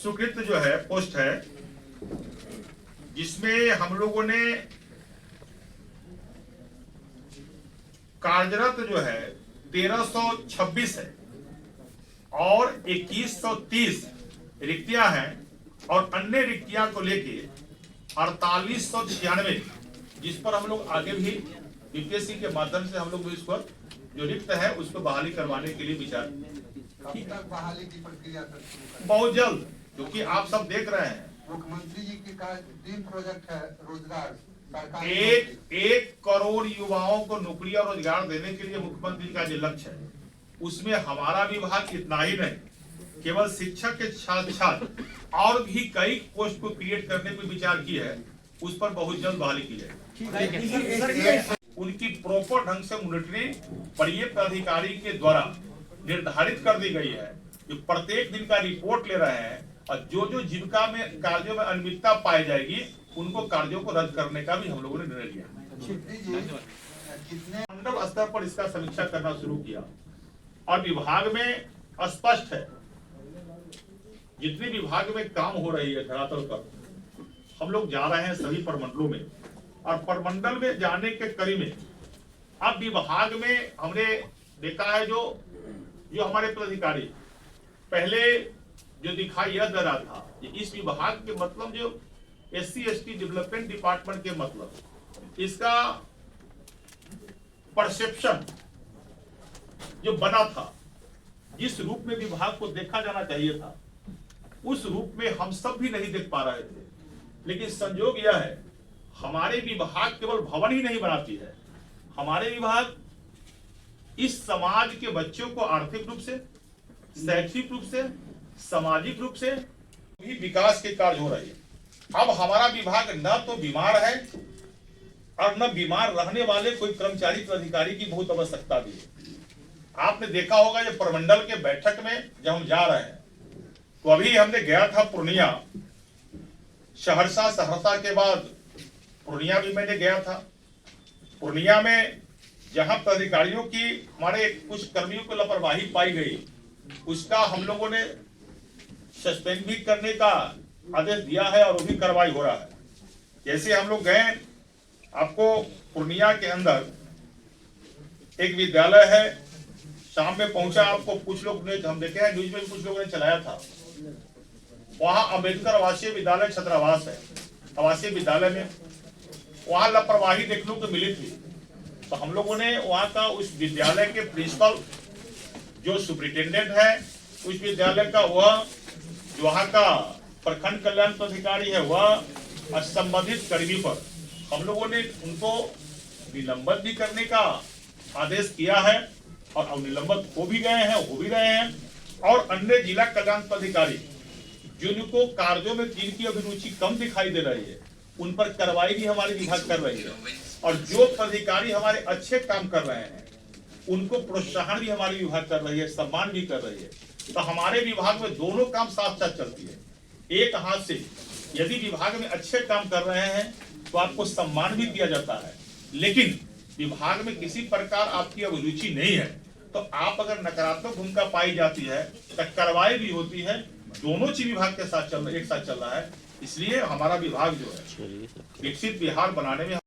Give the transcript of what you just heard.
स्वीकृत जो है पोस्ट है, जिसमें हम लोगों ने कार्यरत जो है 1326 है और 2130 रिक्तियां हैं और अन्य रिक्तियां को लेके 4896, जिस पर हम लोग आगे भी यूपीएससी के माध्यम से हम लोग इस पर जो रिक्त है उसको बहाली करवाने के लिए विचार। बहाली की प्रक्रिया बहुत जल्द, क्योंकि आप सब देख रहे हैं मुख्यमंत्री जी की ड्रीम प्रोजेक्ट है रोजगार। एक करोड़ युवाओं को नौकरी और रोजगार देने के लिए मुख्यमंत्री का जो लक्ष्य है, उसमें हमारा विभाग इतना ही नहीं, केवल शिक्षक के साथ साथ और भी कई पोस्ट को क्रिएट करने पर विचार की है, उस पर बहुत जल्द बहाली की जाएगी। उनकी प्रॉपर ढंग से मॉनिटरिंग परियेक्त अधिकारी के द्वारा निर्धारित कर दी गई है कि प्रत्येक दिन का रिपोर्ट ले रहे हैं और जो जो जीविका में कार्यों में अनियमितता पाई जाएगी उनको कार्यों को रद्द करने का भी हम लोगों ने निर्णय लिया। मंडल स्तर पर इसका समीक्षा करना शुरू किया और विभाग में स्पष्ट है, जितनी विभाग में काम हो रही है धरातल पर, हम लोग जा रहे हैं सभी प्रमंडलों में और प्रमंडल में जाने के कड़ी में अब विभाग में हमने देखा है जो हमारे पदाधिकारी पहले जो दिखाई यह दे रहा था कि इस विभाग के मतलब जो SC/ST डेवलपमेंट डिपार्टमेंट के मतलब इसका परसेप्शन जो बना था, जिस रूप में विभाग को देखा जाना चाहिए था, उस रूप में हम सब भी नहीं देख पा रहे थे। लेकिन संयोग यह है, हमारे विभाग केवल भवन ही नहीं बनाती है, हमारे विभाग इस समाज के बच्चों को आर्थिक रूप से, शैक्षिक रूप से, सामाजिक रूप से भी विकास के कार्य हो रहे हैं। अब हमारा विभाग न तो बीमार है और न बीमार रहने वाले कोई कर्मचारी अधिकारी की बहुत आवश्यकता भी है। आपने देखा होगा ये प्रमंडल के बैठक में जब हम जा रहे हैं तो अभी हमने गया था पूर्णिया, सहरसा के बाद पूर्णिया भी मैंने गया था। पूर्णिया में जहां पदाधिकारियों की हमारे कुछ कर्मियों को लापरवाही पाई गई, उसका हम लोगों ने सस्पेंड भी करने का आदेश दिया है और वो भी कार्रवाई हो रहा है। जैसे हम लोग गए, आपको पूर्णिया के अंदर एक विद्यालय है, शाम में पहुंचा, आपको कुछ लोग ने, हम देखे हैं न्यूज में कुछ लोगों ने चलाया था, वहां अम्बेडकर आवासीय विद्यालय छात्रावास है, आवासीय विद्यालय में वहां लापरवाही देखने को मिली थी। तो हम लोगों ने वहां का उस विद्यालय के प्रिंसिपल जो सुपरिटेंडेंट है उस विद्यालय का, वह जो वहां का प्रखंड कल्याण पदाधिकारी है, वह संबंधित कर्मी पर हम लोगों ने उनको निलंबित भी करने का आदेश किया है और अब निलंबित हो भी गए हैं, हो भी रहे हैं। और अन्य जिला कल्याण पदाधिकारी जिनको कार्यों में जिनकी अभिरुचि कम दिखाई दे रही है, उन पर कार्रवाई भी हमारे विभाग कर रही है और जो पदाधिकारी हमारे अच्छे काम कर रहे हैं उनको प्रोत्साहन भी हमारे विभाग कर रही है, सम्मान भी कर रही है। तो हमारे विभाग में दोनों काम साथ साथ चलती है। एक हाथ से यदि विभाग में अच्छे काम कर रहे हैं तो आपको सम्मान भी दिया जाता है, लेकिन विभाग में किसी प्रकार आपकी अभिरुचि नहीं है तो आप अगर नकारात्मक भूमिका पाई जाती है तो कार्रवाई भी होती है। दोनों चीज विभाग के साथ एक साथ चल रहा है। इसलिए हमारा विभाग जो है विकसित बिहार बनाने में